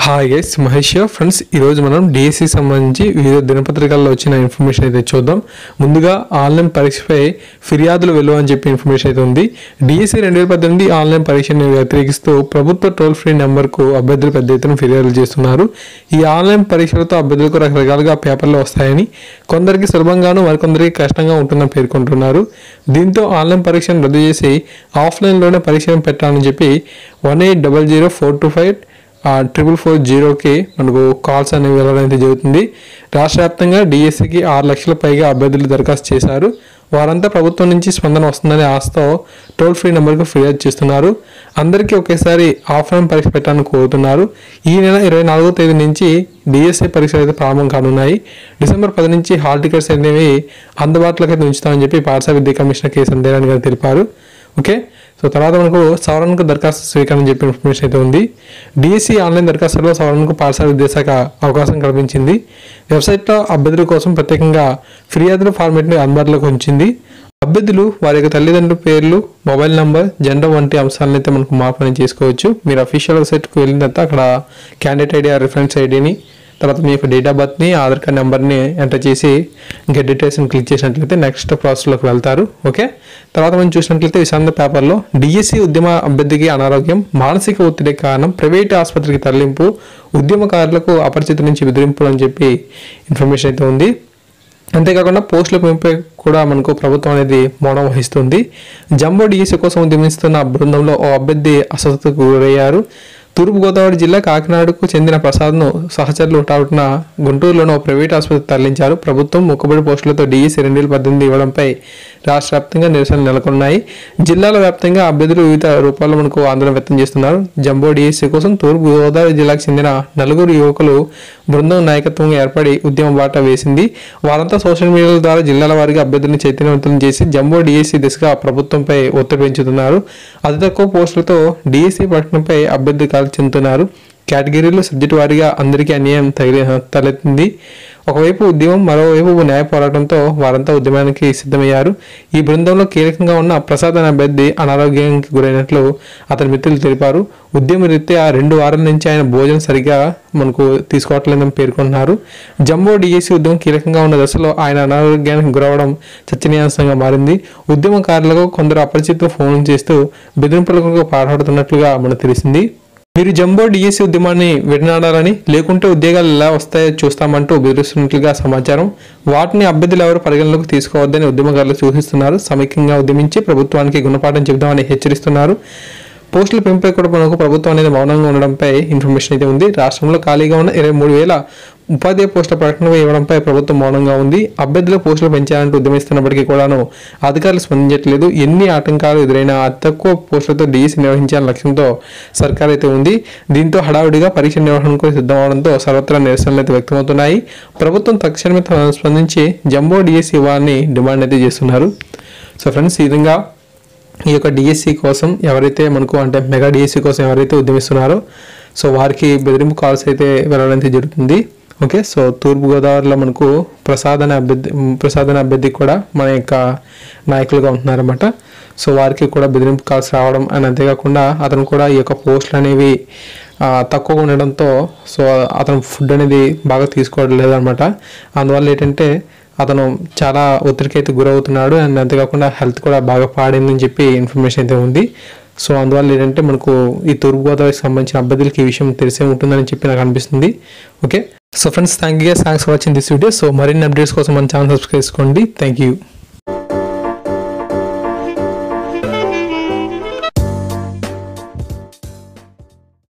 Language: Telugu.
Hi guys, Mahesh friends. ఈరోజు మనం డిఎస్సి సంబంధించి వివిధ దినపత్రికల్లో వచ్చిన ఇన్ఫర్మేషన్ అయితే చూద్దాం. ముందుగా ఆన్లైన్ పరీక్షపై ఫిర్యాదులు వెలువ అని చెప్పి ఇన్ఫర్మేషన్ అయితే ఉంది. డిఎస్సి 2018 ఆన్లైన్ పరీక్షను వ్యతిరేకిస్తూ ప్రభుత్వ టోల్ ఫ్రీ నెంబర్కు అభ్యర్థులు పెద్ద ఎత్తున ఫిర్యాదులు చేస్తున్నారు. ఈ ఆన్లైన్ పరీక్షలతో అభ్యర్థులకు రకరకాలుగా పేపర్లు వస్తాయని, కొందరికి సులభంగాను మరికొందరికి కష్టంగా ఉంటుందని పేర్కొంటున్నారు. దీంతో ఆన్లైన్ పరీక్షను రద్దు చేసి ఆఫ్లైన్లోనే పరీక్షను పెట్టాలని చెప్పి 1800-425-4440కి మనకు కాల్స్ అనేవి వెళ్ళడం అయితే జరుగుతుంది. రాష్ట్ర వ్యాప్తంగా డిఎస్సికి 6 లక్షల పైగా అభ్యర్థులు దరఖాస్తు చేశారు. వారంతా ప్రభుత్వం నుంచి స్పందన వస్తుందనే ఆశతో టోల్ ఫ్రీ నెంబర్కు ఫిర్యాదు చేస్తున్నారు. అందరికీ ఒకేసారి ఆఫ్లైన్ పరీక్ష పెట్టాలని కోరుతున్నారు. ఈ నెల 24వ తేదీ నుంచి డిఎస్సి పరీక్షలు అయితే ప్రారంభం కానున్నాయి. డిసెంబర్ 10 నుంచి హాల్ టికెట్స్ అనేవి అందుబాటులోకి అయితే ఉంచుతామని చెప్పి పాఠశాల విద్యా కమిషనర్ కె సందేరాని గారు తెలిపారు. ఓకే, సో తర్వాత మనకు సవరణకు దరఖాస్తు స్వీకరణ చెప్పిన ఇన్ఫర్మేషన్ అయితే ఉంది. డిఎస్సి ఆన్లైన్ దరఖాస్తులో సవరణకు పాఠశాల విద్యాశాఖ అవకాశం కల్పించింది. వెబ్సైట్లో అభ్యర్థుల కోసం ప్రత్యేకంగా ఫిర్యాదుల ఫార్మేట్ని అందుబాటులోకి ఉంచింది. అభ్యర్థులు వారి యొక్క తల్లిదండ్రుల పేర్లు, మొబైల్ నంబర్, జెండర్ వంటి అంశాలను అయితే మనకు మార్పు చేసుకోవచ్చు. మీరు అఫీషియల్ వెబ్సైట్కి వెళ్ళిన తర్వాత అక్కడ క్యాండిడేట్ ఐడి, రిఫరెన్స్ ఐడిని, తర్వాత మీ యొక్క డేట్ ఆఫ్ బర్త్ని, ఆధార్ కార్డ్ నెంబర్ని ఎంటర్ చేసి ఇంకా డీటెయిల్స్ని క్లిక్ చేసినట్లయితే నెక్స్ట్ ప్రాసెస్లోకి వెళ్తారు. ఓకే, తర్వాత మనం చూసినట్లయితే విశాఖ పేపర్లో డిఎస్సి ఉద్యమ అభ్యర్థికి అనారోగ్యం, మానసిక ఒత్తిడి కారణం, ప్రైవేటు ఆసుపత్రికి తరలింపు, ఉద్యమకారులకు అపరిచితుల నుంచి బెదిరింపులు అని చెప్పి ఇన్ఫర్మేషన్ అయితే ఉంది. అంతేకాకుండా పోస్టుల పెంపై కూడా మనకు ప్రభుత్వం అనేది మౌనం వహిస్తుంది. జంబో డిఎస్సి కోసం ఉద్యమిస్తున్న బృందంలో ఓ అభ్యర్థి అస్వస్థతకు గురయ్యారు. తూర్పుగోదావరి జిల్లా కాకినాడకు చెందిన ప్రసాద్ను సహచరులు హుటాహుటిన గుంటూరులోని ఓ ప్రైవేట్ ఆసుపత్రికి తరలించారు. ప్రభుత్వం మొక్కుబడి పోస్టులతో డిఎస్సి 2018 ఇవ్వడంపై రాష్ట్ర వ్యాప్తంగా నిరసనలు నెలకొన్నాయి. జిల్లాల వ్యాప్తంగా అభ్యర్థులు వివిధ రూపాల్లో మనకు ఆందోళన వ్యక్తం చేస్తున్నారు. జంబో డిఎస్సి కోసం తూర్పుగోదావరి జిల్లాకు చెందిన 4 యువకులు బృందం నాయకత్వంగా ఏర్పడి ఉద్యమ బాట వేసింది. వారంతా సోషల్ మీడియా ద్వారా జిల్లాల వారీగా అభ్యర్థులను చైతన్యవంతం చేసి జంబో డిఎస్సి దిశగా ప్రభుత్వంపై ఒత్తిడి పెంచుతున్నారు. అతి తక్కువ పోస్టులతో డిఎస్సి ప్రకటనపై అభ్యర్థులు చెందుతున్నారు. కేటగిరీలో సబ్జెక్టు వారీగా అందరికీ అన్యాయం తలెత్తింది. ఒకవైపు ఉద్యమం, మరోవైపు న్యాయ పోరాటంతో వారంతా ఉద్యమానికి సిద్ధమయ్యారు. ఈ బృందంలో కీలకంగా ఉన్న ప్రసాద్ అనే అభ్యర్థి అనారోగ్యానికి గురైనట్లు అతని మిత్రులు తెలిపారు. ఉద్యమ రీత్యా 2 వారాల నుంచి ఆయన భోజనం సరిగా మనకు తీసుకోవట్లేదని పేర్కొంటున్నారు. జంబో డిఎస్సి ఉద్యమం కీలకంగా ఉన్న దశలో ఆయన అనారోగ్యానికి గురవడం చర్చనీయాంశంగా మారింది. ఉద్యమకారులకు కొందరు అపరిచితులు ఫోన్ చేస్తూ బెదిరింపులకు పాల్పడుతున్నట్లుగా మనకు తెలిసింది. మీరు జంబో డిఎస్సి ఉద్యమాన్ని విడనాడాలని, లేకుంటే ఉద్యోగాలు ఎలా వస్తాయో చూస్తామంటూ బెదిరిస్తున్నట్లుగా సమాచారం. వాటిని అభ్యర్థులు ఎవరు పరిగణలోకి తీసుకోవద్దని ఉద్యమకారులు సూచిస్తున్నారు. సమైక్యంగా ఉద్యమించి ప్రభుత్వానికి గుణపాఠం చెబుదామని హెచ్చరిస్తున్నారు. పోస్టుల పెంపై కూడా మనకు ప్రభుత్వం అనేది మౌనంగా ఉండడంపై ఇన్ఫర్మేషన్ అయితే ఉంది. రాష్ట్రంలో ఖాళీగా ఉన్న 23,000 ఉపాధ్యాయ పోస్టుల ప్రకటన ఇవ్వడంపై ప్రభుత్వం మౌనంగా ఉంది. అభ్యర్థుల పోస్టులు పెంచాలంటూ ఉద్యమిస్తున్నప్పటికీ కూడాను అధికారులు స్పందించట్లేదు. ఎన్ని ఆటంకాలు ఎదురైనా అతి తక్కువ పోస్టులతో డిఎస్సి నిర్వహించాలని లక్ష్యంతో సర్కార్ అయితే ఉంది. దీంతో హడావుడిగా పరీక్ష నిర్వహణకు సిద్ధమవడంతో సర్వత్రా నిరసనలు అయితే వ్యక్తమవుతున్నాయి. ప్రభుత్వం తక్షణమే స్పందించి జంబో డిఎస్సి ఇవ్వాలని డిమాండ్ అయితే చేస్తున్నారు. సో ఫ్రెండ్స్, ఈ విధంగా ఈ యొక్క డిఎస్సి కోసం ఎవరైతే మనకు అంటే మెగా డిఎస్సి కోసం ఎవరైతే ఉద్యమిస్తున్నారో సో వారికి బెదిరింపు కాల్స్ అయితే వెళ్ళడం జరుగుతుంది. ఓకే, సో తూర్పుగోదావరిలో మనకు ప్రసాద్ అనే అభ్యర్థి కూడా మన యొక్క నాయకులుగా ఉంటున్నారన్నమాట. సో వారికి కూడా బెదిరింపు కాల్స్ రావడం అండ్ అంతేకాకుండా అతను కూడా ఈ యొక్క పోస్టులు అనేవి తక్కువగా ఉండడంతో సో అతను ఫుడ్ అనేది బాగా తీసుకోవడం లేదనమాట. అందువల్ల ఏంటంటే అతను చాలా ఒత్తిడికి అయితే గురవుతున్నాడు అండ్ అంతేకాకుండా హెల్త్ కూడా బాగా పాడైందని చెప్పి ఇన్ఫర్మేషన్ అయితే ఉంది. సో అందువల్ల ఏంటంటే మనకు ఈ తూర్పుగోదావరికి సంబంధించిన అభ్యర్థులకి ఈ విషయం తెలిసే ఉంటుందని చెప్పి నాకు అనిపిస్తుంది. Okay, so friends, thanks for watching this video. So మరిన్ని అప్డేట్స్ కోసం మన ఛానల్ సబ్స్క్రైబ్ చేసుకోండి. Thank you.